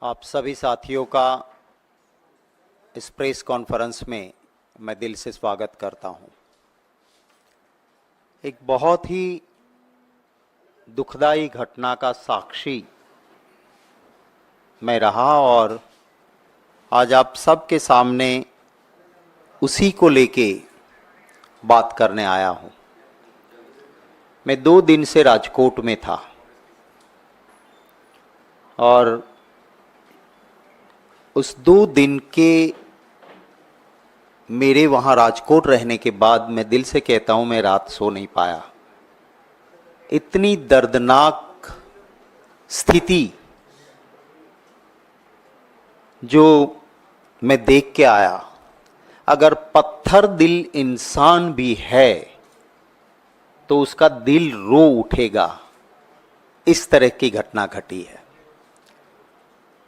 आप सभी साथियों का इस प्रेस कॉन्फ्रेंस में मैं दिल से स्वागत करता हूं। एक बहुत ही दुखदाई घटना का साक्षी मैं रहा और आज आप सबके सामने उसी को लेके बात करने आया हूं। मैं 2 दिन से राजकोट में था और उस 2 दिन के मेरे वहाँ राजकोट रहने के बाद मैं दिल से कहता हूँ मैं रात सो नहीं पाया। इतनी दर्दनाक स्थिति जो मैं देख के आया, अगर पत्थर दिल इंसान भी है तो उसका दिल रो उठेगा। इस तरह की घटना घटी है।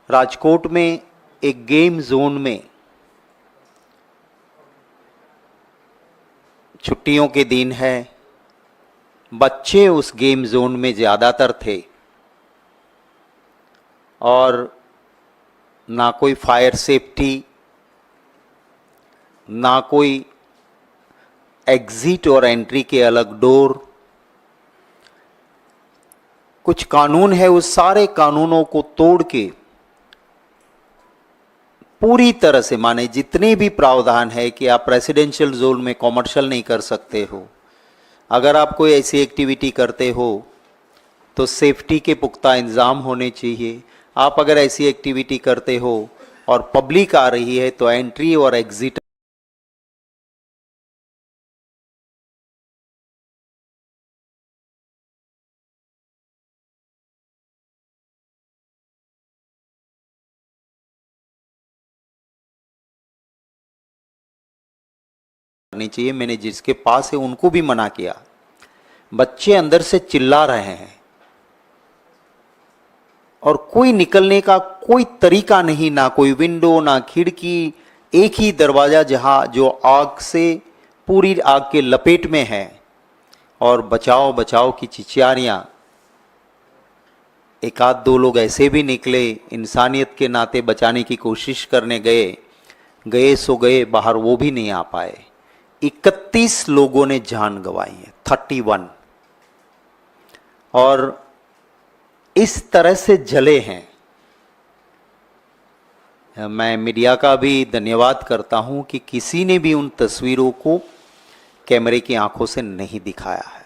राजकोट में एक गेम जोन में छुट्टियों के दिन है, बच्चे उस गेम जोन में ज़्यादातर थे और ना कोई फायर सेफ्टी, ना कोई एग्जिट और एंट्री के अलग डोर। कुछ कानून है, उस सारे कानूनों को तोड़ के पूरी तरह से माने जितने भी प्रावधान है कि आप रेसिडेंशियल जोन में कॉमर्शियल नहीं कर सकते हो, अगर आप कोई ऐसी एक्टिविटी करते हो तो सेफ्टी के पुख्ता इंतजाम होने चाहिए। आप अगर ऐसी एक्टिविटी करते हो और पब्लिक आ रही है तो एंट्री और एग्जिट करनी चाहिए। मैंने जिसके पास है उनको भी मना किया। बच्चे अंदर से चिल्ला रहे हैं और कोई निकलने का कोई तरीका नहीं, ना कोई विंडो ना खिड़की, एक ही दरवाजा जहां जो आग से पूरी आग के लपेट में है और बचाओ बचाओ की चिचियारियां। एक आध 2 लोग ऐसे भी निकले, इंसानियत के नाते बचाने की कोशिश करने गए सो गए, बाहर वो भी नहीं आ पाए। 31 लोगों ने जान गंवाई है, 31, और इस तरह से जले हैं। मैं मीडिया का भी धन्यवाद करता हूं कि किसी ने भी उन तस्वीरों को कैमरे की आंखों से नहीं दिखाया है।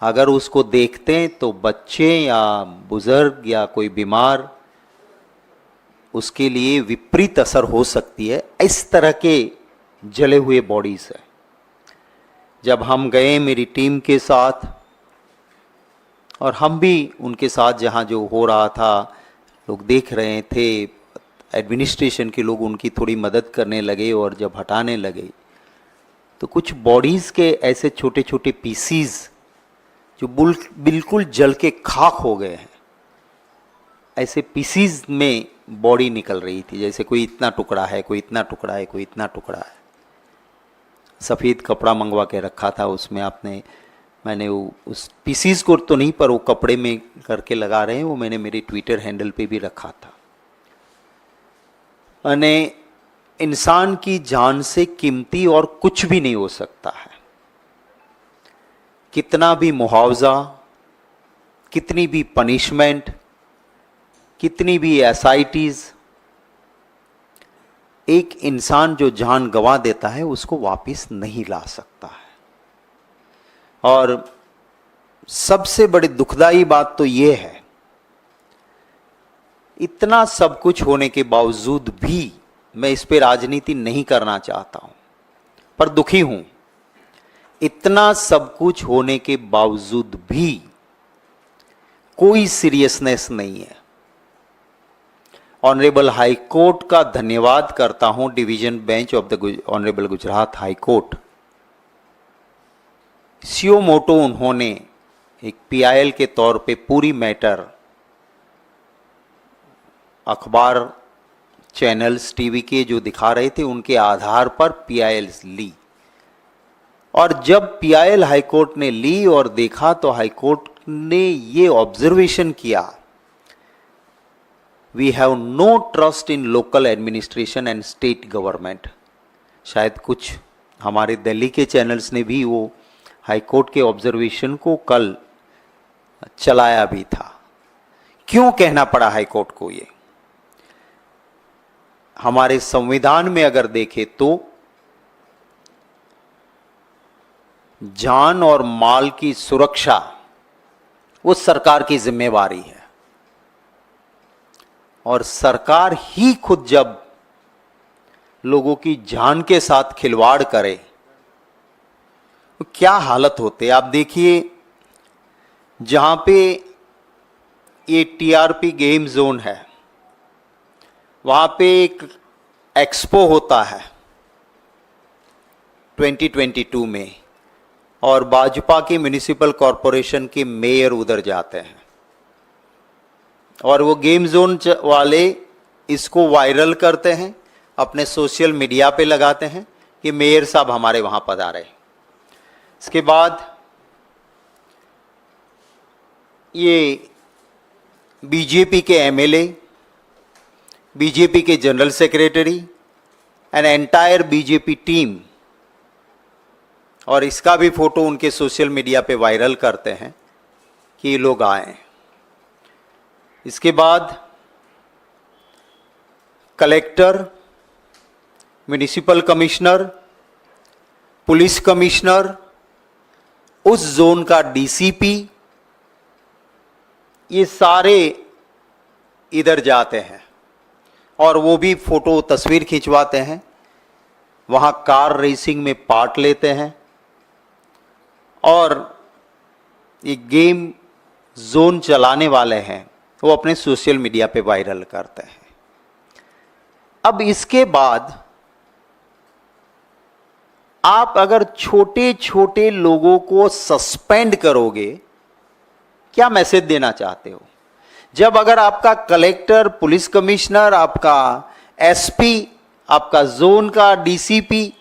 अगर उसको देखते हैं तो बच्चे या बुजुर्ग या कोई बीमार, उसके लिए विपरीत असर हो सकती है। इस तरह के जले हुए बॉडीज है। जब हम गए मेरी टीम के साथ और हम भी उनके साथ, जहाँ जो हो रहा था लोग देख रहे थे, एडमिनिस्ट्रेशन के लोग उनकी थोड़ी मदद करने लगे और जब हटाने लगे तो कुछ बॉडीज़ के ऐसे छोटे छोटे पीसीज जो बिल्कुल जल के खाक हो गए हैं, ऐसे पीसीज में बॉडी निकल रही थी। जैसे कोई इतना टुकड़ा है, कोई इतना टुकड़ा है, कोई इतना टुकड़ा है। सफ़ेद कपड़ा मंगवा के रखा था, उसमें मैंने उस पीसीज को तो नहीं, पर वो कपड़े में करके लगा रहे हैं, वो मैंने मेरे ट्विटर हैंडल पे भी रखा था। अने इंसान की जान से कीमती और कुछ भी नहीं हो सकता है। कितना भी मुआवजा, कितनी भी पनिशमेंट, कितनी भी एसआईटीज, एक इंसान जो जान गंवा देता है उसको वापस नहीं ला सकता है। और सबसे बड़ी दुखदाई बात तो ये है, इतना सब कुछ होने के बावजूद भी मैं इस पे राजनीति नहीं करना चाहता हूं, पर दुखी हूं। इतना सब कुछ होने के बावजूद भी कोई सीरियसनेस नहीं है। ऑनरेबल हाई कोर्ट का धन्यवाद करता हूं, division bench of the honourable Gujarat high court. सियो मोटो उन्होंने एक पीआईएल के तौर पे पूरी मैटर अखबार चैनल्स टीवी के जो दिखा रहे थे उनके आधार पर पीआईएल ली, और जब पीआईएल हाईकोर्ट ने ली और देखा तो हाईकोर्ट ने ये ऑब्जर्वेशन किया we have no trust in local administration and state government. शायद कुछ हमारे दिल्ली के चैनल्स ने भी वो हाईकोर्ट के ऑब्जर्वेशन को कल चलाया भी था। क्यों कहना पड़ा हाईकोर्ट को ये? हमारे संविधान में अगर देखें तो जान और माल की सुरक्षा वो सरकार की जिम्मेवारी है, और सरकार ही खुद जब लोगों की जान के साथ खिलवाड़ करे तो क्या हालत होते। आप देखिए, जहां पे ये टीआरपी गेम जोन है, वहां पे एक एक्सपो होता है 2022 में, और भाजपा के म्युनिसिपल कॉरपोरेशन के मेयर उधर जाते हैं, और वो गेम जोन वाले इसको वायरल करते हैं, अपने सोशल मीडिया पे लगाते हैं कि मेयर साहब हमारे वहां पधारे। इसके बाद ये बीजेपी के एमएलए, बीजेपी के general secretary and entire BJP team, और इसका भी फोटो उनके सोशल मीडिया पे वायरल करते हैं कि ये लोग आए। इसके बाद collector, municipal commissioner, police commissioner, उस जोन का डीसीपी, ये सारे इधर जाते हैं और वो भी फोटो तस्वीर खिंचवाते हैं, वहाँ कार रेसिंग में पार्ट लेते हैं और ये गेम जोन चलाने वाले हैं वो अपने सोशल मीडिया पे वायरल करते हैं। अब इसके बाद आप अगर छोटे छोटे लोगों को सस्पेंड करोगे, क्या मैसेज देना चाहते हो? जब अगर आपका कलेक्टर, पुलिस कमिश्नर, आपका एसपी, आपका जोन का डीसीपी,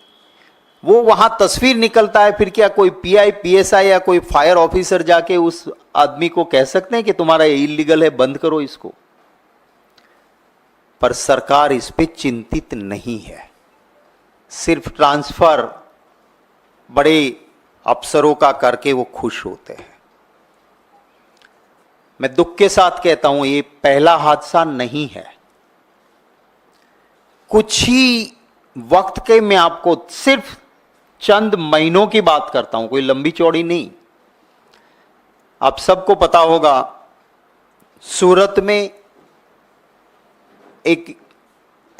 वो वहां तस्वीर निकलता है, फिर क्या कोई पीआई, पीएसआई या कोई फायर ऑफिसर जाके उस आदमी को कह सकते हैं कि तुम्हारा इलीगल है, बंद करो इसको? पर सरकार इस पे चिंतित नहीं है। सिर्फ ट्रांसफर बड़े अफसरों का करके वो खुश होते हैं। मैं दुख के साथ कहता हूं, ये पहला हादसा नहीं है। कुछ ही वक्त के मैं आपको सिर्फ चंद महीनों की बात करता हूं, कोई लंबी चौड़ी नहीं। आप सबको पता होगा, सूरत में एक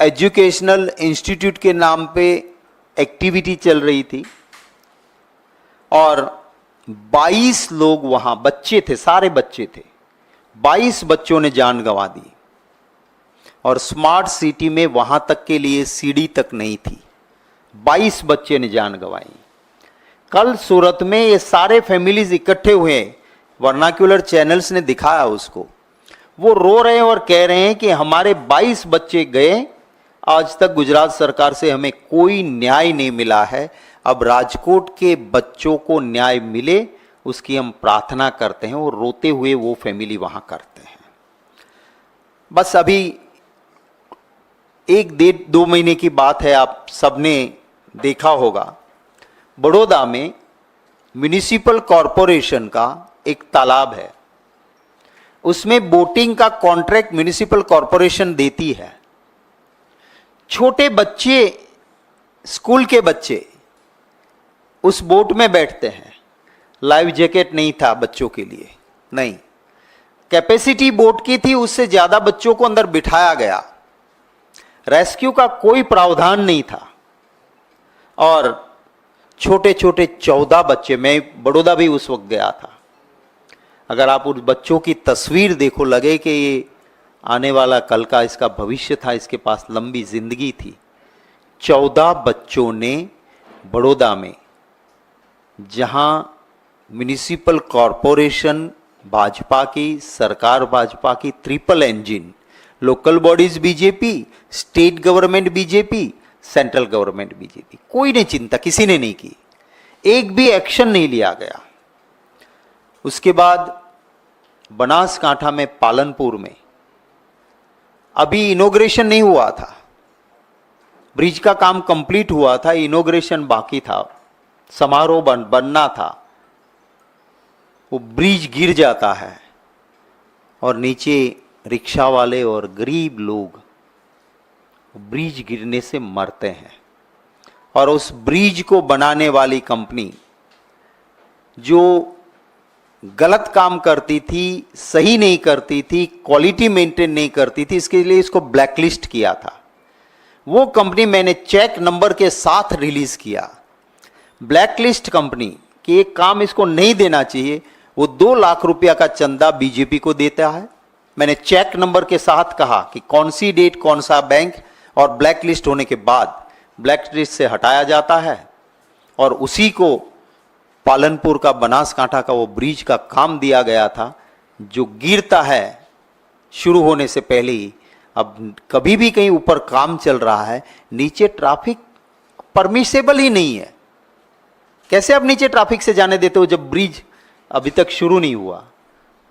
एजुकेशनल इंस्टीट्यूट के नाम पे एक्टिविटी चल रही थी और 22 लोग वहां, बच्चे थे, सारे बच्चे थे, 22 बच्चों ने जान गंवा दी। और स्मार्ट सिटी में वहां तक के लिए सीढ़ी तक नहीं थी, 22 बच्चे ने जान गंवाई। कल सूरत में ये सारे फैमिलीज इकट्ठे हुए, वर्नाक्युलर चैनल्स ने दिखाया उसको। वो रो रहे हैं और कह रहे हैं कि हमारे 22 बच्चे गए, आज तक गुजरात सरकार से हमें कोई न्याय नहीं मिला है। अब राजकोट के बच्चों को न्याय मिले, उसकी हम प्रार्थना करते हैं। और रोते हुए वो फैमिली वहां करते हैं। बस अभी 1-1.5-2 महीने की बात है, आप सबने देखा होगा, बड़ौदा में म्युनिसिपल कॉरपोरेशन का एक तालाब है, उसमें बोटिंग का कॉन्ट्रैक्ट म्युनिसिपल कॉरपोरेशन देती है। छोटे बच्चे, स्कूल के बच्चे उस बोट में बैठते हैं। लाइफ जैकेट नहीं था बच्चों के लिए, नहीं, कैपेसिटी बोट की थी, उससे ज्यादा बच्चों को अंदर बिठाया गया। रेस्क्यू का कोई प्रावधान नहीं था और छोटे छोटे 14 बच्चे, मैं बड़ौदा भी उस वक्त गया था, अगर आप उस बच्चों की तस्वीर देखो, लगे कि ये आने वाला कल का इसका भविष्य था, इसके पास लंबी जिंदगी थी। 14 बच्चों ने बड़ौदा में, जहां म्युनिसिपल कॉरपोरेशन भाजपा की, सरकार भाजपा की, triple engine, local bodies BJP, state government BJP, central government BJP, कोई ने चिंता, किसी ने नहीं की, एक भी एक्शन नहीं लिया गया। उसके बाद बनासकांठा में, पालनपुर में अभी इनॉग्रेशन नहीं हुआ था, ब्रिज का काम कंप्लीट हुआ था, इनॉग्रेशन बाकी था, समारोह बनना था। वो ब्रिज गिर जाता है और नीचे रिक्शा वाले और गरीब लोग ब्रिज गिरने से मरते हैं। और उस ब्रिज को बनाने वाली कंपनी जो गलत काम करती थी, सही नहीं करती थी, क्वालिटी मेंटेन नहीं करती थी, इसके लिए इसको ब्लैकलिस्ट किया था। वो कंपनी मैंने चेक नंबर के साथ रिलीज किया। ब्लैकलिस्ट कंपनी कि एक काम इसको नहीं देना चाहिए, वो 2 लाख रुपया का चंदा बीजेपी को देता है। मैंने चेक नंबर के साथ कहा कि कौन सी डेट, कौन सा बैंक, और ब्लैकलिस्ट होने के बाद ब्लैकलिस्ट से हटाया जाता है और उसी को पालनपुर का, बनासकांठा का वो ब्रिज का काम दिया गया था जो गिरता है शुरू होने से पहले ही। अब कभी भी कहीं ऊपर काम चल रहा है, नीचे ट्रैफिक परमिसेबल ही नहीं है। कैसे आप नीचे ट्रैफिक से जाने देते हो जब ब्रिज अभी तक शुरू नहीं हुआ?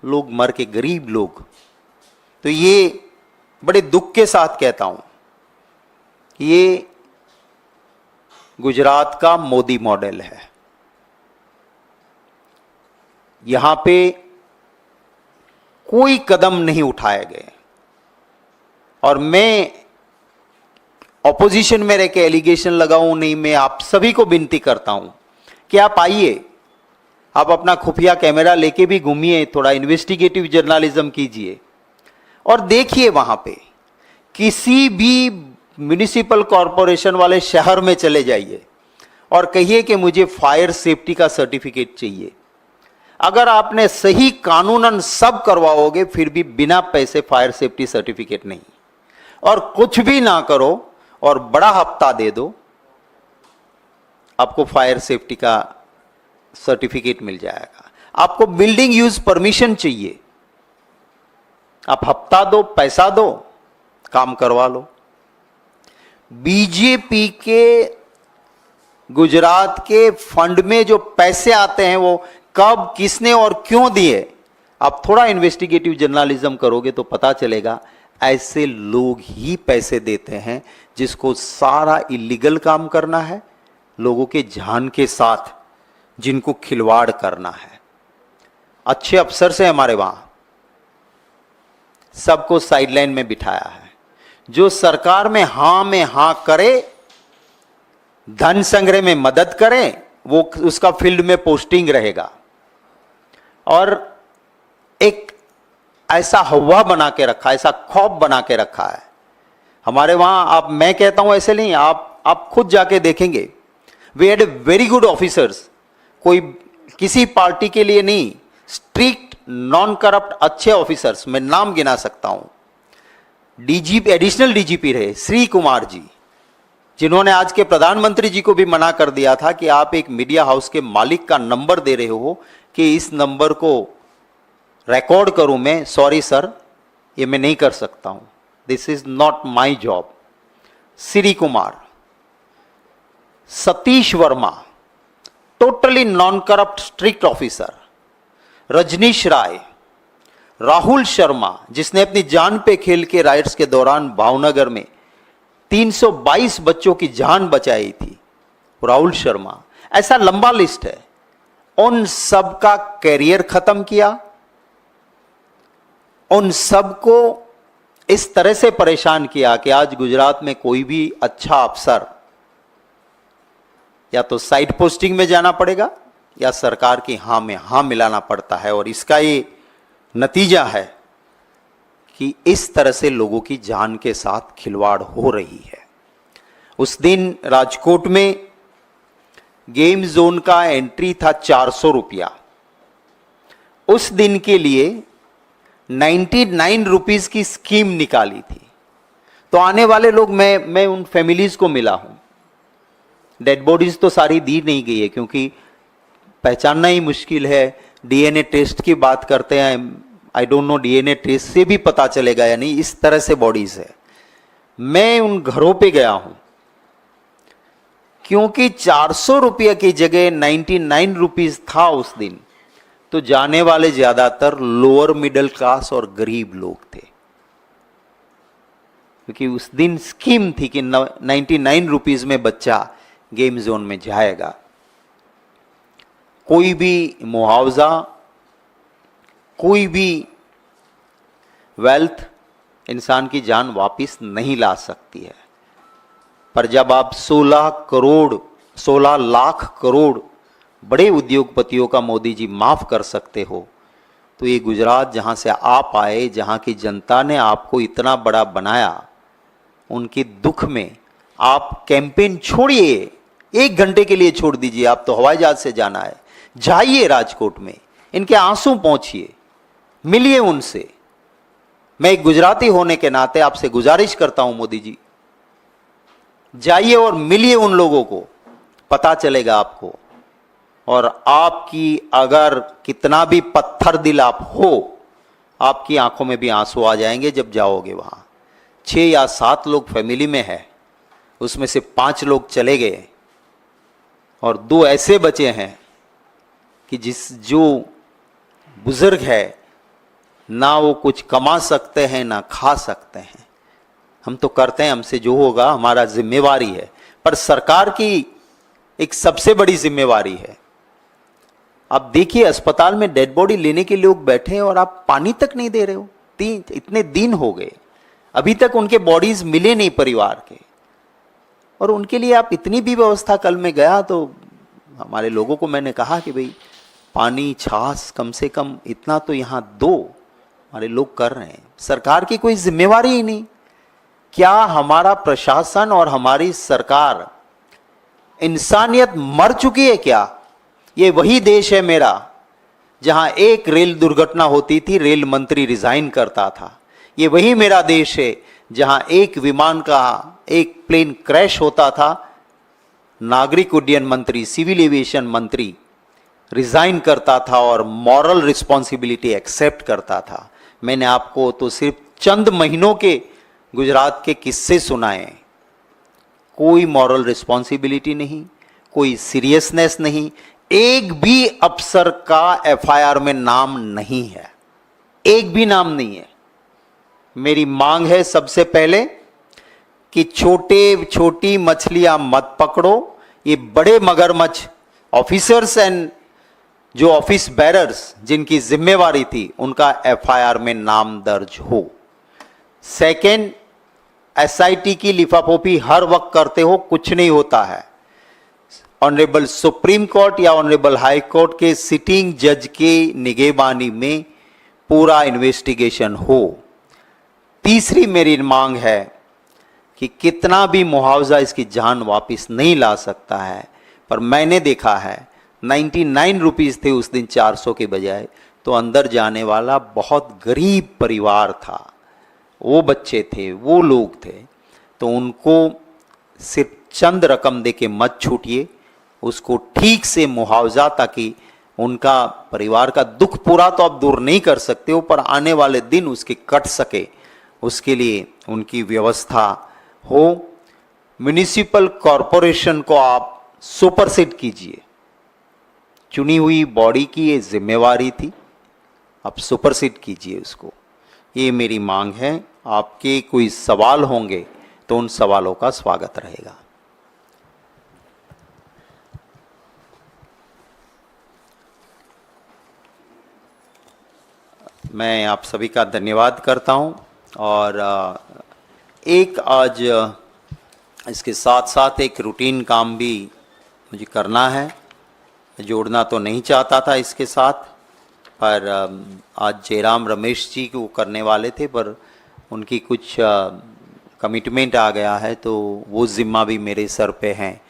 लोग मर के, गरीब लोग। तो ये बड़े दुख के साथ कहता हूं, ये गुजरात का मोदी मॉडल है। यहां पे कोई कदम नहीं उठाए गए। और मैं ऑपोजिशन में रह के एलिगेशन लगाऊं नहीं, मैं आप सभी को विनती करता हूं कि आप आइए, आप अपना खुफिया कैमरा लेके भी घूमिए, थोड़ा इन्वेस्टिगेटिव जर्नलिज्म कीजिए और देखिए वहां पे किसी भी म्युनिसिपल कॉरपोरेशन वाले शहर में चले जाइए और कहिए कि मुझे फायर सेफ्टी का सर्टिफिकेट चाहिए। अगर आपने सही कानूनन सब करवाओगे फिर भी बिना पैसे फायर सेफ्टी सर्टिफिकेट नहीं। और कुछ भी ना करो और बड़ा हफ्ता दे दो, आपको फायर सेफ्टी का सर्टिफिकेट मिल जाएगा। आपको बिल्डिंग यूज परमिशन चाहिए, आप हफ्ता दो, पैसा दो, काम करवा लो। बीजेपी के गुजरात के फंड में जो पैसे आते हैं वो कब, किसने और क्यों दिए, आप थोड़ा इन्वेस्टिगेटिव जर्नलिज्म करोगे तो पता चलेगा। ऐसे लोग ही पैसे देते हैं जिसको सारा इलीगल काम करना है, लोगों के जान के साथ जिनको खिलवाड़ करना है। अच्छे अफसर से हमारे वहां सबको साइडलाइन में बिठाया है। जो सरकार में हां करे, धन संग्रह में मदद करे, वो उसका फील्ड में पोस्टिंग रहेगा। और एक ऐसा हवा बना के रखा, ऐसा खौफ बना के रखा है हमारे वहां। आप, मैं कहता हूं ऐसे नहीं, आप खुद जाके देखेंगे। We had very good officers, कोई किसी पार्टी के लिए नहीं, स्ट्रिक्ट नॉन करप्ट अच्छे ऑफिसर्स, मैं नाम गिना सकता हूं। डीजीपी, एडिशनल डीजीपी रहे श्री कुमार जी, जिन्होंने आज के प्रधानमंत्री जी को भी मना कर दिया था कि आप एक मीडिया हाउस के मालिक का नंबर दे रहे हो कि इस नंबर को रिकॉर्ड करूं मैं, सॉरी सर, ये मैं नहीं कर सकता हूं, this is not my job. Shri Kumar, Satish Verma, totally non corrupt strict officer, Rajnish Rai, Rahul Sharma जिसने अपनी जान पे खेल के राइट्स के दौरान भावनगर में 322 बच्चों की जान बचाई थी, राहुल शर्मा। ऐसा लंबा लिस्ट है। उन सब का कैरियर खत्म किया, उन सब को इस तरह से परेशान किया कि आज गुजरात में कोई भी अच्छा अफसर या तो साइड पोस्टिंग में जाना पड़ेगा या सरकार की हां में हां मिलाना पड़ता है। और इसका ये नतीजा है कि इस तरह से लोगों की जान के साथ खिलवाड़ हो रही है। उस दिन राजकोट में गेम जोन का एंट्री था 400 रुपया। उस दिन के लिए 99 रुपीज की स्कीम निकाली थी। तो आने वाले लोग, मैं उन फैमिलीज को मिला हूं। डेड बॉडीज तो सारी दी नहीं गई है क्योंकि पहचानना ही मुश्किल है। डीएनए टेस्ट की बात करते हैं, I don't know DNA test से भी पता चलेगा या नहीं, इस तरह से बॉडीज है। मैं उन घरों पे गया हूं क्योंकि 400 रुपये की जगह 99 रुपीज था उस दिन। तो जाने वाले ज्यादातर लोअर मिडिल क्लास और गरीब लोग थे। क्योंकि उस दिन स्कीम थी कि 99 रुपीज में बच्चा गेम जोन में जाएगा। कोई भी मुआवजा, कोई भी वेल्थ इंसान की जान वापस नहीं ला सकती है। पर जब आप 16 लाख करोड़ बड़े उद्योगपतियों का मोदी जी माफ कर सकते हो, तो ये गुजरात जहां से आप आए, जहां की जनता ने आपको इतना बड़ा बनाया, उनके दुख में आप कैंपेन छोड़िए, 1 घंटे के लिए छोड़ दीजिए। आप तो हवाई जहाज से जाना है, जाइए राजकोट में, इनके आंसू पहुंचिए, मिलिए उनसे। मैं एक गुजराती होने के नाते आपसे गुजारिश करता हूं मोदी जी, जाइए और मिलिए उन लोगों को, पता चलेगा आपको। और आपकी अगर कितना भी पत्थर दिल आप हो, आपकी आंखों में भी आंसू आ जाएंगे जब जाओगे वहां। 6 या 7 लोग फैमिली में है, उसमें से 5 लोग चले गए और 2 ऐसे बचे हैं कि जो बुजुर्ग है ना वो कुछ कमा सकते हैं ना खा सकते हैं। हम तो करते हैं, हमसे जो होगा हमारा जिम्मेवारी है, पर सरकार की एक सबसे बड़ी जिम्मेवारी है। आप देखिए अस्पताल में डेड बॉडी लेने के लोग बैठे हैं और आप पानी तक नहीं दे रहे हो। इतने दिन हो गए, अभी तक उनके बॉडीज मिले नहीं परिवार के, और उनके लिए आप इतनी भी व्यवस्था। कल मैं गया तो हमारे लोगों को मैंने कहा कि भाई पानी, छाछ कम से कम इतना तो यहाँ दो। हमारे लोग कर रहे हैं, सरकार की कोई जिम्मेवारी ही नहीं। क्या हमारा प्रशासन और हमारी सरकार, इंसानियत मर चुकी है क्या? ये वही देश है मेरा जहां एक रेल दुर्घटना होती थी, रेल मंत्री रिजाइन करता था। ये वही मेरा देश है जहां एक विमान का एक प्लेन क्रैश होता था, नागरिक उड्डयन मंत्री, सिविल एविएशन मंत्री रिजाइन करता था और मॉरल रिस्पॉन्सिबिलिटी एक्सेप्ट करता था। मैंने आपको तो सिर्फ चंद महीनों के गुजरात के किस्से सुनाए। कोई मॉरल रिस्पॉन्सिबिलिटी नहीं, कोई सीरियसनेस नहीं, एक भी अफसर का एफआईआर में नाम नहीं है, एक भी नाम नहीं है। मेरी मांग है सबसे पहले कि छोटी मछलियां मत पकड़ो, ये बड़े मगरमच्छ ऑफिसर्स एंड जो ऑफिस बेरर्स जिनकी जिम्मेवारी थी उनका एफआईआर में नाम दर्ज हो। सेकेंड, एसआईटी की लिफाफोफी हर वक्त करते हो, कुछ नहीं होता है। ऑनरेबल सुप्रीम कोर्ट या ऑनरेबल हाई कोर्ट के सिटिंग जज के निगहबानी में पूरा इन्वेस्टिगेशन हो। तीसरी मेरी मांग है कि कितना भी मुआवजा इसकी जान वापस नहीं ला सकता है, पर मैंने देखा है 99 रुपीज थे उस दिन 400 के बजाय, तो अंदर जाने वाला बहुत गरीब परिवार था, वो बच्चे थे, वो लोग थे। तो उनको सिर्फ चंद रकम दे के मत छूटिए, उसको ठीक से मुआवजा, ताकि उनका परिवार का दुख पूरा तो आप दूर नहीं कर सकते हो, पर आने वाले दिन उसके कट सके, उसके लिए उनकी व्यवस्था हो। म्युनिसिपल कॉरपोरेशन को आप सुपरसीड कीजिए, चुनी हुई बॉडी की ये जिम्मेवारी थी, आप सुपरसीड कीजिए उसको। ये मेरी मांग है। आपके कोई सवाल होंगे तो उन सवालों का स्वागत रहेगा। मैं आप सभी का धन्यवाद करता हूं। और एक आज इसके साथ साथ एक रूटीन काम भी मुझे करना है, जोड़ना तो नहीं चाहता था इसके साथ, पर आज जयराम रमेश जी को करने वाले थे, पर उनकी कुछ कमिटमेंट आ गया है, तो वो जिम्मा भी मेरे सर पे है।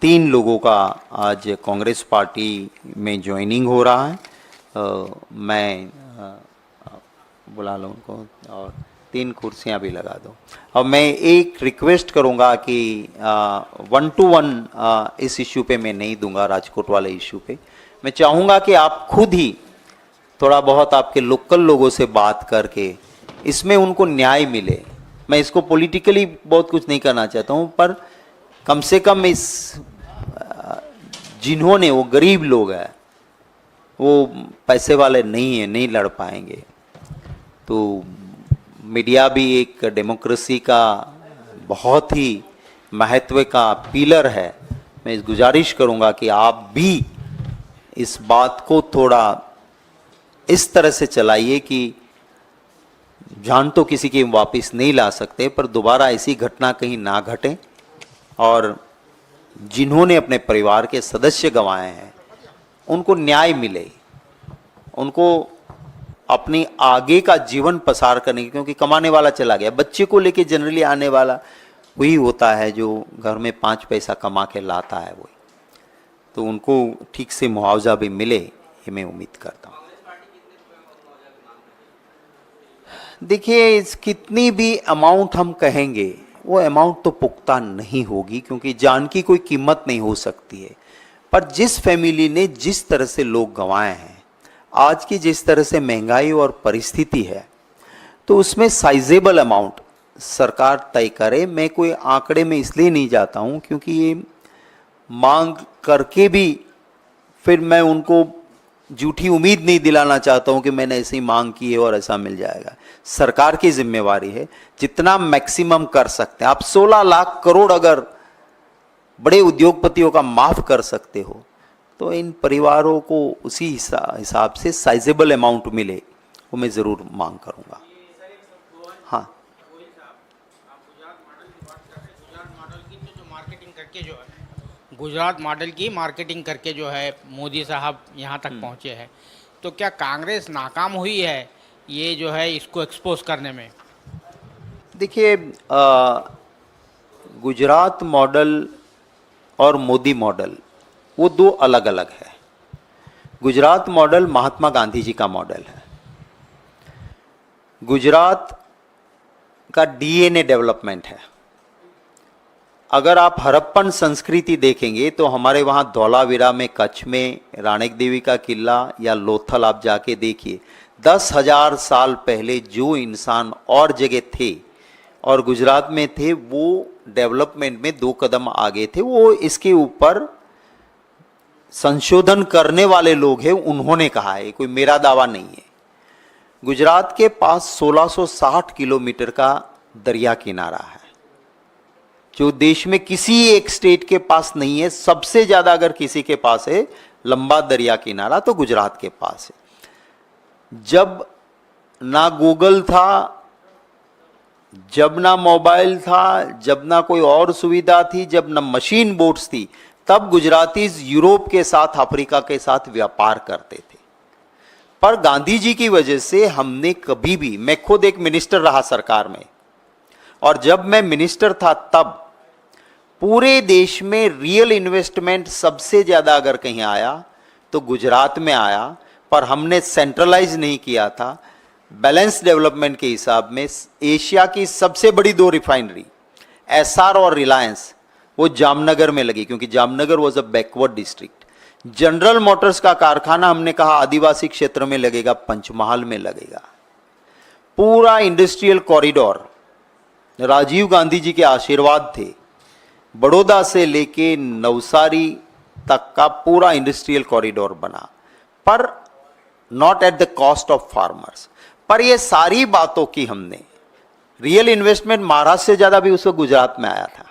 3 लोगों का आज कांग्रेस पार्टी में ज्वाइनिंग हो रहा है। मैं बुला लो उनको और 3 कुर्सियां भी लगा दो। अब मैं एक रिक्वेस्ट करूंगा कि 1 to 1 इस इश्यू पे मैं नहीं दूंगा, राजकोट वाले इश्यू पे। मैं चाहूंगा कि आप खुद ही थोड़ा बहुत आपके लोकल लोगों से बात करके इसमें उनको न्याय मिले। मैं इसको पॉलिटिकली बहुत कुछ नहीं करना चाहता हूं, पर कम से कम इस जिन्होंने, वो गरीब लोग हैं, वो पैसे वाले नहीं है, नहीं लड़ पाएंगे, तो मीडिया भी एक डेमोक्रेसी का बहुत ही महत्व का पिलर है। मैं इस गुजारिश करूंगा कि आप भी इस बात को थोड़ा इस तरह से चलाइए कि जान तो किसी की वापस नहीं ला सकते, पर दोबारा ऐसी घटना कहीं ना घटे और जिन्होंने अपने परिवार के सदस्य गंवाए हैं उनको न्याय मिले, उनको अपनी आगे का जीवन पसार करने की, क्योंकि कमाने वाला चला गया, बच्चे को लेके जनरली आने वाला वही होता है जो घर में 5 पैसा कमा के लाता है वही, तो उनको ठीक से मुआवजा भी मिले, ये मैं उम्मीद करता हूँ। देखिए, इस कितनी भी अमाउंट हम कहेंगे वो अमाउंट तो पुख्ता नहीं होगी, क्योंकि जान की कोई कीमत नहीं हो सकती है। पर जिस फैमिली ने जिस तरह से लोग गंवाए हैं, आज की जिस तरह से महंगाई और परिस्थिति है, तो उसमें साइजेबल अमाउंट सरकार तय करे। मैं कोई आंकड़े में इसलिए नहीं जाता हूँ क्योंकि ये मांग करके भी फिर मैं उनको झूठी उम्मीद नहीं दिलाना चाहता हूँ कि मैंने ऐसी मांग की है और ऐसा मिल जाएगा। सरकार की जिम्मेवारी है, जितना मैक्सिमम कर सकते हैं। आप 16 लाख करोड़ अगर बड़े उद्योगपतियों का माफ कर सकते हो तो इन परिवारों को उसी हिसाब से साइजेबल अमाउंट मिले, वो मैं ज़रूर मांग करूँगा। हाँ, गुजरात मॉडल की मार्केटिंग करके जो है मोदी साहब यहाँ तक पहुँचे हैं, तो क्या कांग्रेस नाकाम हुई है ये जो है इसको एक्सपोज करने में? देखिए, गुजरात मॉडल और मोदी मॉडल वो दो अलग अलग है। गुजरात मॉडल महात्मा गांधी जी का मॉडल है। गुजरात का डीएनए डेवलपमेंट है। अगर आप हड़प्पन संस्कृति देखेंगे तो हमारे वहाँ धौलावीरा में, कच्छ में राणक देवी का किला या लोथल आप जाके देखिए, 10,000 साल पहले जो इंसान और जगह थे और गुजरात में थे, वो डेवलपमेंट में 2 कदम आगे थे। वो इसके ऊपर संशोधन करने वाले लोग हैं, उन्होंने कहा है, कोई मेरा दावा नहीं है। गुजरात के पास 1660 किलोमीटर का दरिया किनारा है, जो देश में किसी एक स्टेट के पास नहीं है। सबसे ज्यादा अगर किसी के पास है लंबा दरिया किनारा तो गुजरात के पास है। जब ना गूगल था, जब ना मोबाइल था, जब ना कोई और सुविधा थी, जब ना मशीन बोट्स थी, तब गुजरातीज यूरोप के साथ, अफ्रीका के साथ व्यापार करते थे। पर गांधी जी की वजह से हमने कभी भी, मैं खुद एक मिनिस्टर रहा सरकार में, और जब मैं मिनिस्टर था तब पूरे देश में रियल इन्वेस्टमेंट सबसे ज्यादा अगर कहीं आया तो गुजरात में आया। पर हमने सेंट्रलाइज नहीं किया था। बैलेंस डेवलपमेंट के हिसाब में एशिया की सबसे बड़ी 2 रिफाइनरी एसआर और रिलायंस वो जामनगर में लगी, क्योंकि Jamnagar was a backward district. General Motors का कारखाना हमने कहा आदिवासी क्षेत्र में लगेगा, पंचमहाल में लगेगा। पूरा इंडस्ट्रियल कॉरिडोर राजीव गांधी जी के आशीर्वाद थे, बड़ौदा से लेके नवसारी तक का पूरा इंडस्ट्रियल कॉरिडोर बना, पर not at the cost of farmers. पर ये सारी बातों की हमने रियल इन्वेस्टमेंट महाराष्ट्र से ज्यादा भी उस वक्त गुजरात में आया था।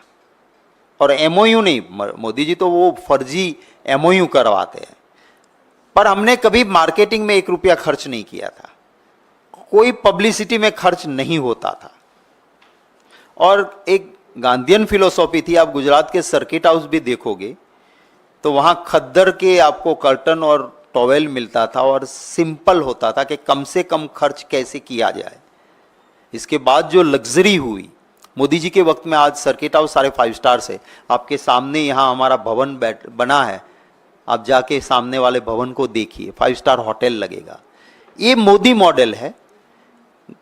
और एमओयू नहीं, मोदी जी तो वो फर्जी एमओयू करवाते हैं, पर हमने कभी मार्केटिंग में 1 रुपया खर्च नहीं किया था, कोई पब्लिसिटी में खर्च नहीं होता था। और एक गांधीयन फिलोसॉफी थी। आप गुजरात के सर्किट हाउस भी देखोगे तो वहां खद्दर के आपको कर्टन और टॉवेल मिलता था, और सिंपल होता था कि कम से कम खर्च कैसे किया जाए। इसके बाद जो लग्जरी हुई मोदी जी के वक्त में, आज सर्किट हाउस सारे 5 स्टार से आपके सामने, यहाँ हमारा भवन बना है, आप जाके सामने वाले भवन को देखिए, 5 स्टार होटल लगेगा। ये मोदी मॉडल है।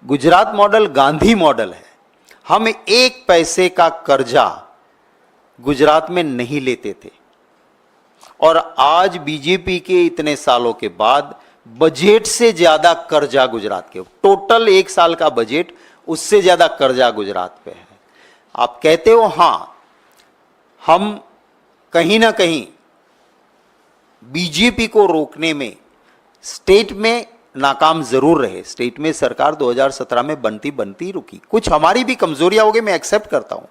गुजरात मॉडल गांधी मॉडल है। हम 1 पैसे का कर्जा गुजरात में नहीं लेते थे, और आज बीजेपी के इतने सालों के बाद बजट से ज्यादा कर्जा गुजरात के, टोटल 1 साल का बजट उससे ज्यादा कर्जा गुजरात पे है। आप कहते हो हां, हम कहीं ना कहीं बीजेपी को रोकने में स्टेट में नाकाम जरूर रहे। स्टेट में सरकार 2017 में बनती रुकी, कुछ हमारी भी कमजोरियां हो गई, मैं एक्सेप्ट करता हूं।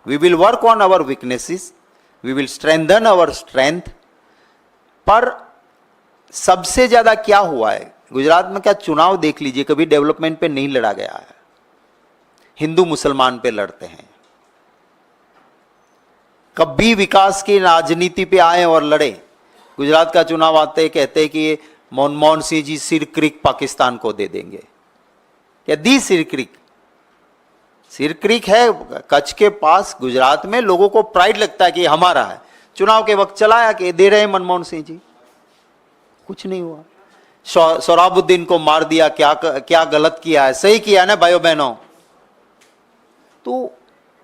We will work on our weaknesses, we will strengthen our strength. पर सबसे ज्यादा क्या हुआ है गुजरात में, क्या चुनाव देख लीजिए, कभी डेवलपमेंट पे नहीं लड़ा गया है, हिंदू मुसलमान पे लड़ते हैं। कभी विकास की राजनीति पे आए और लड़े, गुजरात का चुनाव आते कहते कि मनमोहन सिंह जी सिर क्रिक पाकिस्तान को दे देंगे। क्या दी सिर क्रिक? सिर क्रिक है कच्छ के पास, गुजरात में लोगों को प्राइड लगता है कि हमारा है। चुनाव के वक्त चलाया कि दे रहे मनमोहन सिंह जी, कुछ नहीं हुआ। सोहराबुद्दीन को मार दिया, क्या गलत किया है? सही किया है ना भाइयों बहनों। तो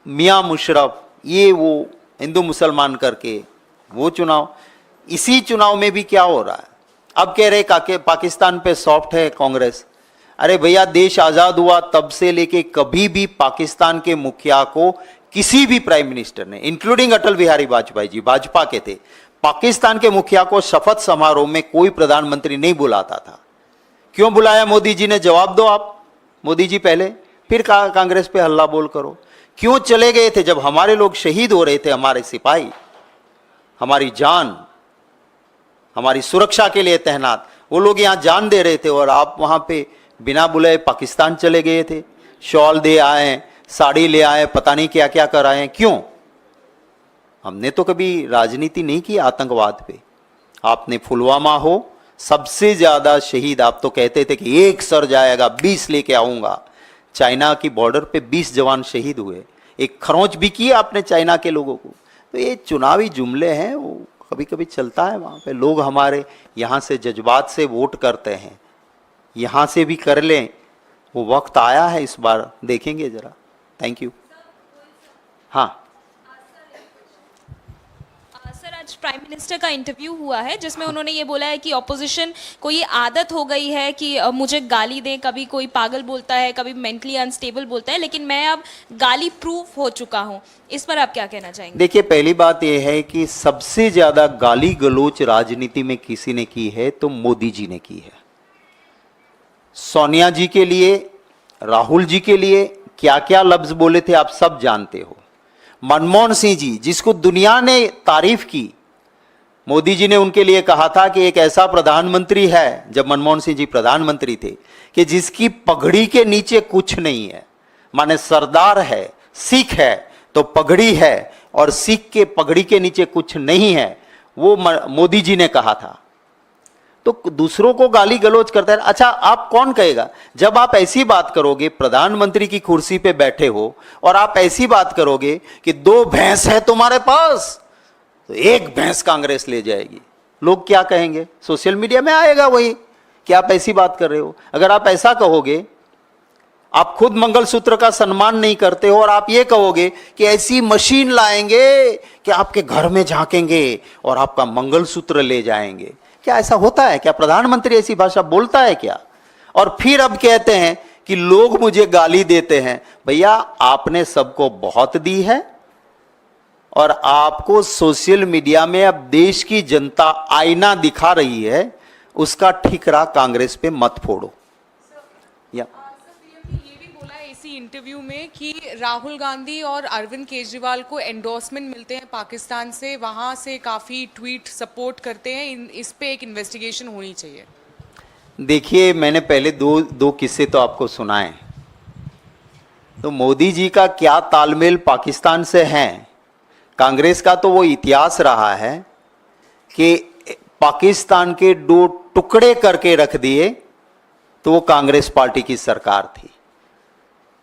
मियां मुशर्रफ ये वो हिंदू मुसलमान करके वो चुनाव, इसी चुनाव में भी क्या हो रहा है, अब कह रहे कि पाकिस्तान पे सॉफ्ट है कांग्रेस। अरे भैया, देश आजाद हुआ तब से लेके कभी भी पाकिस्तान के मुखिया को किसी भी प्राइम मिनिस्टर ने, इंक्लूडिंग अटल बिहारी वाजपेयी जी, भाजपा के थे, पाकिस्तान के मुखिया को शपथ समारोह में कोई प्रधानमंत्री नहीं बुलाता था। क्यों बुलाया मोदी जी ने? जवाब दो आप। मोदी जी पहले, फिर कांग्रेस पे हल्ला बोल करो। क्यों चले गए थे जब हमारे लोग शहीद हो रहे थे, हमारे सिपाही हमारी जान, हमारी सुरक्षा के लिए तैनात, वो लोग यहां जान दे रहे थे और आप वहां पे बिना बुलाए पाकिस्तान चले गए थे। शॉल दे आए, साड़ी ले आए, पता नहीं क्या क्या कर आए। क्यों? हमने तो कभी राजनीति नहीं की आतंकवाद पे। आपने पुलवामा हो, सबसे ज्यादा शहीद आप तो कहते थे कि एक सर जाएगा 20 लेके आऊंगा। चाइना की बॉर्डर पे 20 जवान शहीद हुए, एक खरोंच भी की आपने चाइना के लोगों को। तो ये चुनावी जुमले हैं, वो कभी कभी चलता है। वहाँ पे लोग हमारे यहाँ से जज्बात से वोट करते हैं, यहाँ से भी कर लें, वो वक्त आया है इस बार, देखेंगे जरा। Thank you. हाँ सर, आज प्राइम मिनिस्टर का इंटरव्यू हुआ है जिसमें उन्होंने ये बोला है कि ऑपोजिशन को ये आदत हो गई है कि मुझे गाली दें, कभी कोई पागल बोलता है, कभी मेंटली अनस्टेबल बोलता है, लेकिन मैं अब गाली प्रूफ हो चुका हूं। इस पर आप क्या कहना चाहेंगे? देखिए, पहली बात यह है कि सबसे ज्यादा गाली गलोच राजनीति में किसी ने की है तो मोदी जी ने की है। सोनिया जी के लिए, राहुल जी के लिए क्या क्या लफ्ज बोले थे आप सब जानते हो। मनमोहन सिंह जी, जिसको दुनिया ने तारीफ की, मोदी जी ने उनके लिए कहा था कि एक ऐसा प्रधानमंत्री है, जब मनमोहन सिंह जी प्रधानमंत्री थे, कि जिसकी पगड़ी के नीचे कुछ नहीं है। माने सरदार है, सिख है तो पगड़ी है, और सिख के पगड़ी के नीचे कुछ नहीं है, वो मोदी जी ने कहा था। तो दूसरों को गाली गलौज करता है। अच्छा, आप कौन कहेगा? जब आप ऐसी बात करोगे, प्रधानमंत्री की कुर्सी पे बैठे हो और आप ऐसी बात करोगे कि 2 भैंस है तुम्हारे पास, तो 1 भैंस कांग्रेस ले जाएगी, लोग क्या कहेंगे? सोशल मीडिया में आएगा वही कि आप ऐसी बात कर रहे हो। अगर आप ऐसा कहोगे, आप खुद मंगलसूत्र का सम्मान नहीं करते हो और आप ये कहोगे कि ऐसी मशीन लाएंगे कि आपके घर में झांकेंगे और आपका मंगलसूत्र ले जाएंगे, क्या ऐसा होता है? क्या प्रधानमंत्री ऐसी भाषा बोलता है क्या? और फिर अब कहते हैं कि लोग मुझे गाली देते हैं। भैया, आपने सबको बहुत दी है और आपको सोशल मीडिया में अब देश की जनता आईना दिखा रही है, उसका ठिकरा कांग्रेस पे मत फोड़ो। या ये भी बोला है इसी इंटरव्यू में कि राहुल गांधी और अरविंद केजरीवाल को एंडोर्समेंट मिलते हैं पाकिस्तान से, वहां से काफ़ी ट्वीट सपोर्ट करते हैं, इस पे एक इन्वेस्टिगेशन होनी चाहिए। देखिए, मैंने पहले दो किस्से तो आपको सुनाए। तो मोदी जी का क्या तालमेल पाकिस्तान से है? कांग्रेस का तो वो इतिहास रहा है कि पाकिस्तान के 2 टुकड़े करके रख दिए तो वो कांग्रेस पार्टी की सरकार थी।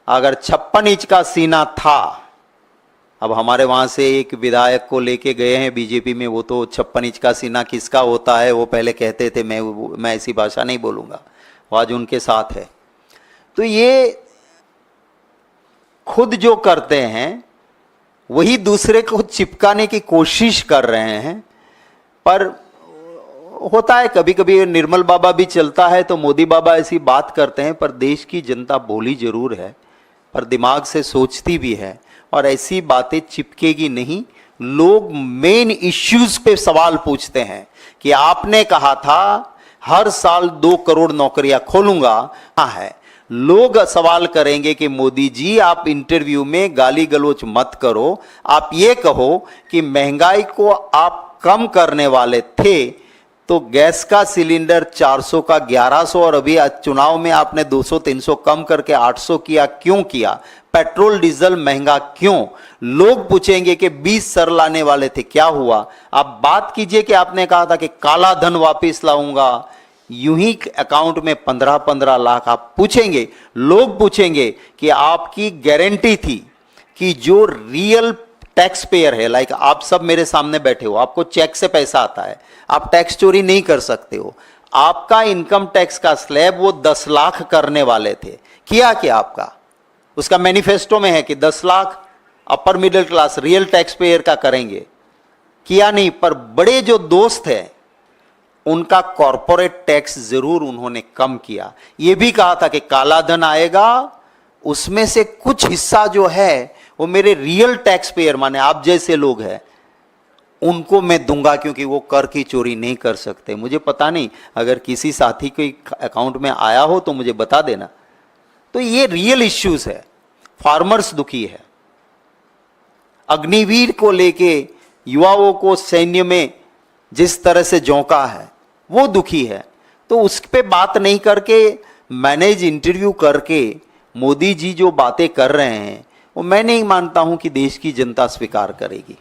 अगर 56 इंच का सीना था, अब हमारे वहां से एक विधायक को लेके गए हैं बीजेपी में, वो तो 56 इंच का सीना किसका होता है वो पहले कहते थे, मैं ऐसी भाषा नहीं बोलूंगा, वो आज उनके साथ है। तो ये खुद जो करते हैं वही दूसरे को चिपकाने की कोशिश कर रहे हैं। पर होता है कभी कभी, निर्मल बाबा भी चलता है तो मोदी बाबा ऐसी बात करते हैं, पर देश की जनता भोली जरूर है पर दिमाग से सोचती भी है, और ऐसी बातें चिपकेगी नहीं। लोग मेन इश्यूज पे सवाल पूछते हैं कि आपने कहा था हर साल 2 करोड़ नौकरियां खोलूंगा। हाँ है, लोग सवाल करेंगे कि मोदी जी आप इंटरव्यू में गाली गलौज मत करो, आप ये कहो कि महंगाई को आप कम करने वाले थे तो गैस का सिलेंडर 400 का 1100 और अभी चुनाव में आपने 200-300 कम करके 800 किया, क्यों किया? पेट्रोल डीजल महंगा क्यों? लोग पूछेंगे कि 20 सर लाने वाले थे, क्या हुआ? आप बात कीजिए कि आपने कहा था कि काला धन वापस लाऊंगा, यूं ही अकाउंट में 15-15 लाख। आप पूछेंगे, लोग पूछेंगे कि आपकी गारंटी थी कि जो रियल टैक्स पेयर है, लाइक आप सब मेरे सामने बैठे हो, आपको चेक से पैसा आता है, आप टैक्स चोरी नहीं कर सकते हो, आपका इनकम टैक्स का स्लैब वो 10 लाख करने वाले थे, किया क्या आपका? उसका मैनिफेस्टो में है कि 10 lakh upper middle class real tax payer का करेंगे, किया नहीं। पर बड़े जो दोस्त हैं उनका कॉरपोरेट टैक्स जरूर उन्होंने कम किया। यह भी कहा था कि काला धन आएगा, उसमें से कुछ हिस्सा जो है वो मेरे रियल टैक्स पेयर माने आप जैसे लोग हैं उनको मैं दूंगा, क्योंकि वो कर की चोरी नहीं कर सकते। मुझे पता नहीं, अगर किसी साथी के अकाउंट में आया हो तो मुझे बता देना। तो ये रियल इश्यूज है, फार्मर्स दुखी है, अग्निवीर को लेके युवाओं को सैन्य में जिस तरह से झोंका है वो दुखी है। तो उस पे बात नहीं करके मैनेज इंटरव्यू करके मोदी जी जो बातें कर रहे हैं वो मैं नहीं मानता हूं कि देश की जनता स्वीकार करेगी।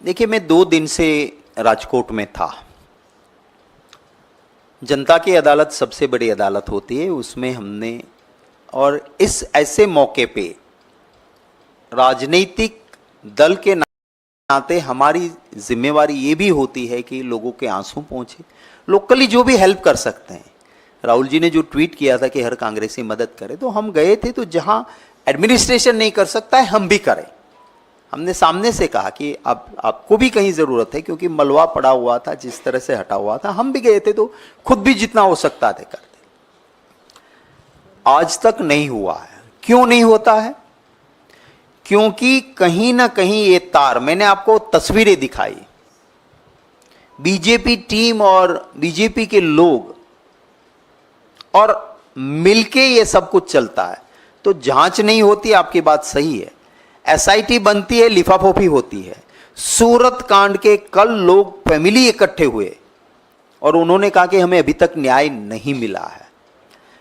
देखिए, मैं 2 दिन से राजकोट में था। जनता की अदालत सबसे बड़ी अदालत होती है, उसमें हमने, और इस ऐसे मौके पे राजनीतिक दल के नाते हमारी जिम्मेवारी ये भी होती है कि लोगों के आंसू पहुंचे, लोकली जो भी हेल्प कर सकते हैं। राहुल जी ने जो ट्वीट किया था कि हर कांग्रेसी मदद करे, तो हम गए थे, तो जहां एडमिनिस्ट्रेशन नहीं कर सकता है हम भी करें। हमने सामने से कहा कि अब आपको भी कहीं जरूरत है, क्योंकि मलबा पड़ा हुआ था, जिस तरह से हटा हुआ था, हम भी गए थे तो खुद भी जितना हो सकता था करते। आज तक नहीं हुआ है। क्यों नहीं होता है? क्योंकि कहीं ना कहीं ये तार, मैंने आपको तस्वीरें दिखाई, बीजेपी टीम और बीजेपी के लोग और मिलके ये सब कुछ चलता है। तो जांच नहीं होती, आपकी बात सही है, एसआईटी बनती है, लिफाफोफी होती है। सूरत कांड के कल लोग फैमिली इकट्ठे हुए और उन्होंने कहा कि हमें अभी तक न्याय नहीं मिला है।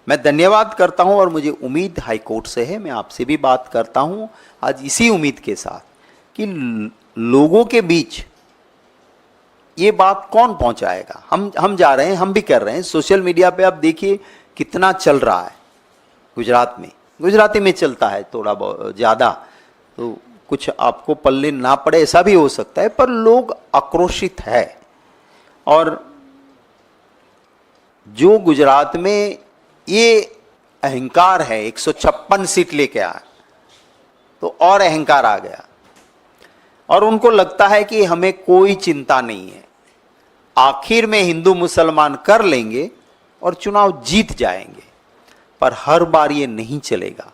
मैं धन्यवाद करता हूं और मुझे उम्मीद हाईकोर्ट से है, मैं आपसे भी बात करता हूं आज इसी उम्मीद के साथ कि लोगों के बीच ये बात कौन पहुंचाएगा। हम जा रहे हैं, हम भी कर रहे हैं। सोशल मीडिया पे आप देखिए कितना चल रहा है। गुजरात में गुजराती में चलता है थोड़ा बहुत ज़्यादा, तो कुछ आपको पल्ले ना पड़े ऐसा भी हो सकता है, पर लोग आक्रोशित है। और जो गुजरात में ये अहंकार है, 156 सीट लेके आया तो और अहंकार आ गया, और उनको लगता है कि हमें कोई चिंता नहीं है, आखिर में हिंदू मुसलमान कर लेंगे और चुनाव जीत जाएंगे। पर हर बार ये नहीं चलेगा।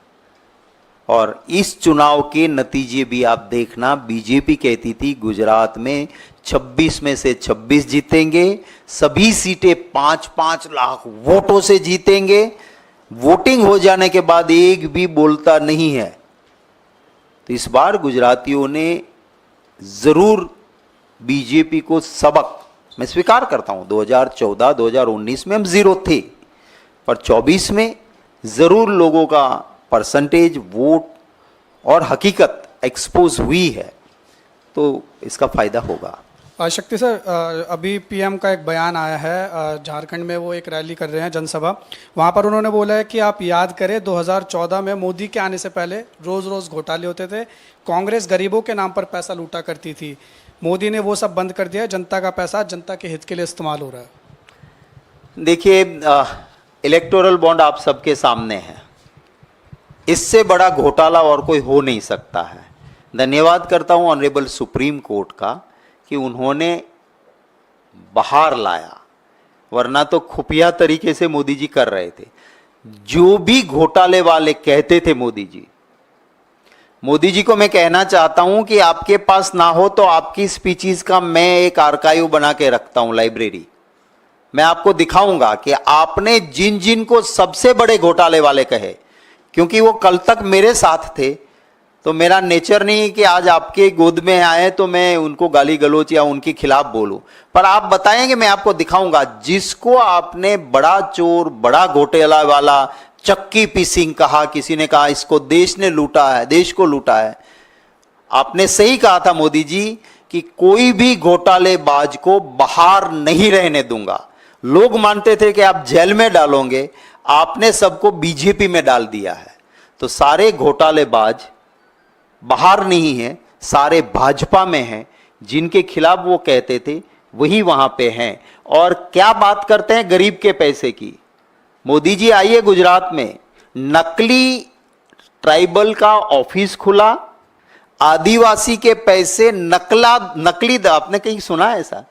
और इस चुनाव के नतीजे भी आप देखना, बीजेपी कहती थी गुजरात में 26 में से 26 जीतेंगे, सभी सीटें 5-5 लाख वोटों से जीतेंगे। वोटिंग हो जाने के बाद एक भी बोलता नहीं है। तो इस बार गुजरातियों ने जरूर बीजेपी को सबक, मैं स्वीकार करता हूं 2014-2019 में हम जीरो थे, पर 24 में जरूर लोगों का परसेंटेज वोट और हकीकत एक्सपोज हुई है, तो इसका फायदा होगा। शक्ति सर, अभी पीएम का एक बयान आया है, झारखंड में वो एक रैली कर रहे हैं, जनसभा। वहाँ पर उन्होंने बोला है कि आप याद करें 2014 में मोदी के आने से पहले रोज़ रोज़ घोटाले होते थे, कांग्रेस गरीबों के नाम पर पैसा लूटा करती थी, मोदी ने वो सब बंद कर दिया, जनता का पैसा जनता के हित के लिए इस्तेमाल हो रहा है। देखिए, इलेक्टोरल बॉन्ड आप सबके सामने है। इससे बड़ा घोटाला और कोई हो नहीं सकता है। धन्यवाद करता हूं ऑनरेबल सुप्रीम कोर्ट का कि उन्होंने बाहर लाया, वरना तो खुफिया तरीके से मोदी जी कर रहे थे। जो भी घोटाले वाले कहते थे मोदी जी को मैं कहना चाहता हूं कि आपके पास ना हो तो आपकी स्पीचेस का मैं एक आर्काइव बना के रखता हूं, लाइब्रेरी। मैं आपको दिखाऊंगा कि आपने जिन जिन को सबसे बड़े घोटाले वाले कहे, क्योंकि वो कल तक मेरे साथ थे, तो मेरा नेचर नहीं कि आज आपके गोद में आए तो मैं उनको गाली गलौच या उनके खिलाफ बोलूं। पर आप बताएंगे, मैं आपको दिखाऊंगा जिसको आपने बड़ा चोर, बड़ा घोटाला वाला, चक्की पीसिंग कहा, किसी ने कहा इसको देश ने लूटा है, देश को लूटा है। आपने सही कहा था मोदी जी कि कोई भी घोटालेबाज को बाहर नहीं रहने दूंगा। लोग मानते थे कि आप जेल में डालोगे, आपने सबको बीजेपी में डाल दिया है। तो सारे घोटालेबाज बाहर नहीं है, सारे भाजपा में हैं। जिनके खिलाफ वो कहते थे वही वहां पे हैं। और क्या बात करते हैं गरीब के पैसे की। मोदी जी आइए गुजरात में, नकली ट्राइबल का ऑफिस खुला, आदिवासी के पैसे नकली आपने कहीं सुना है ऐसा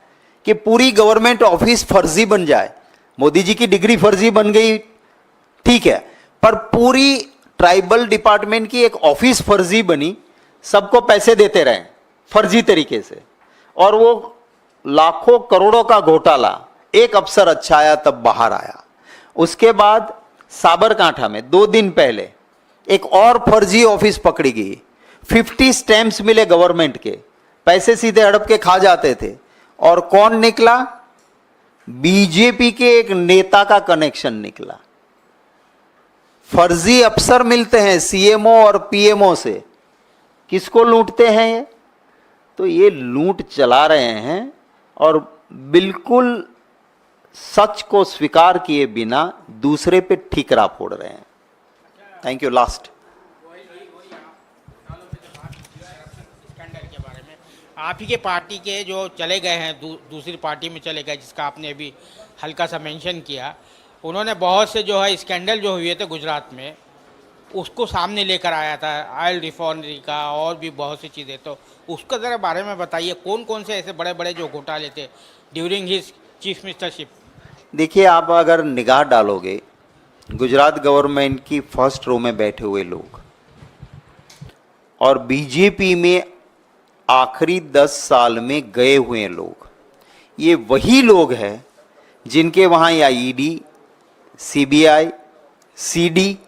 कि पूरी गवर्नमेंट ऑफिस फर्जी बन जाए। मोदी जी की डिग्री फर्जी बन गई, ठीक है, पर पूरी ट्राइबल डिपार्टमेंट की एक ऑफिस फर्जी बनी, सबको पैसे देते रहे फर्जी तरीके से, और वो लाखों करोड़ों का घोटाला एक अफसर अच्छा आया तब बाहर आया। उसके बाद साबरकांठा में 2 दिन पहले एक और फर्जी ऑफिस पकड़ी गई। 50 स्टैंप्स मिले गवर्नमेंट के, पैसे सीधे हड़प के खा जाते थे। और कौन निकला? बीजेपी के एक नेता का कनेक्शन निकला। फर्जी अफसर मिलते हैं सीएमओ और पीएमओ से, किसको लूटते हैं ये? तो ये लूट चला रहे हैं और बिल्कुल सच को स्वीकार किए बिना दूसरे पे ठीकरा फोड़ रहे हैं। Thank you. लास्ट स्कैंडल के बारे में, आप ही के पार्टी के जो चले गए हैं, दूसरी पार्टी में चले गए, जिसका आपने अभी हल्का सा मेंशन किया, उन्होंने बहुत से जो है स्कैंडल जो हुए थे गुजरात में, उसको सामने लेकर आया था, ऑयल रिफाइनरी का और भी बहुत सी चीज़ें। तो उसका ज़रा बारे में बताइए, कौन कौन से ऐसे बड़े बड़े जो घोटाले थे ड्यूरिंग हिज चीफ मिनिस्टरशिप। देखिए, आप अगर निगाह डालोगे गुजरात गवर्नमेंट की फर्स्ट रो में बैठे हुए लोग और बीजेपी में आखिरी 10 साल में गए हुए लोग, ये वही लोग हैं जिनके वहाँ या ईडी, सीबीआई, सीडी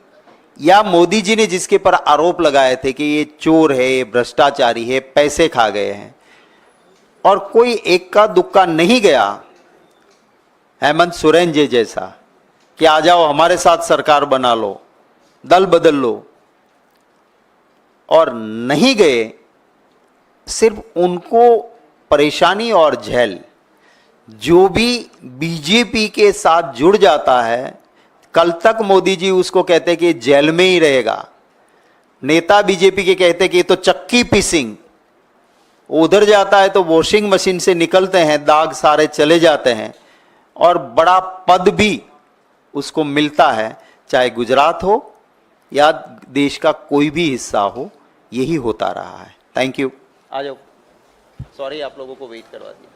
या मोदी जी ने जिसके पर आरोप लगाए थे कि ये चोर है, ये भ्रष्टाचारी है, पैसे खा गए हैं, और कोई एक का दुक्का नहीं गया हेमंत सोरेन जी जैसा कि आ जाओ हमारे साथ सरकार बना लो, दल बदल लो, और नहीं गए। सिर्फ उनको परेशानी और झेल। जो भी बीजेपी के साथ जुड़ जाता है, कल तक मोदी जी उसको कहते कि जेल में ही रहेगा। नेता बीजेपी के कहते कि ये तो चक्की पीसिंग, उधर जाता है तो वॉशिंग मशीन से निकलते हैं, दाग सारे चले जाते हैं, और बड़ा पद भी उसको मिलता है, चाहे गुजरात हो या देश का कोई भी हिस्सा हो। यही होता रहा है। Thank you. आ जाओ। सॉरी आप लोगों को वेट करवा दिया।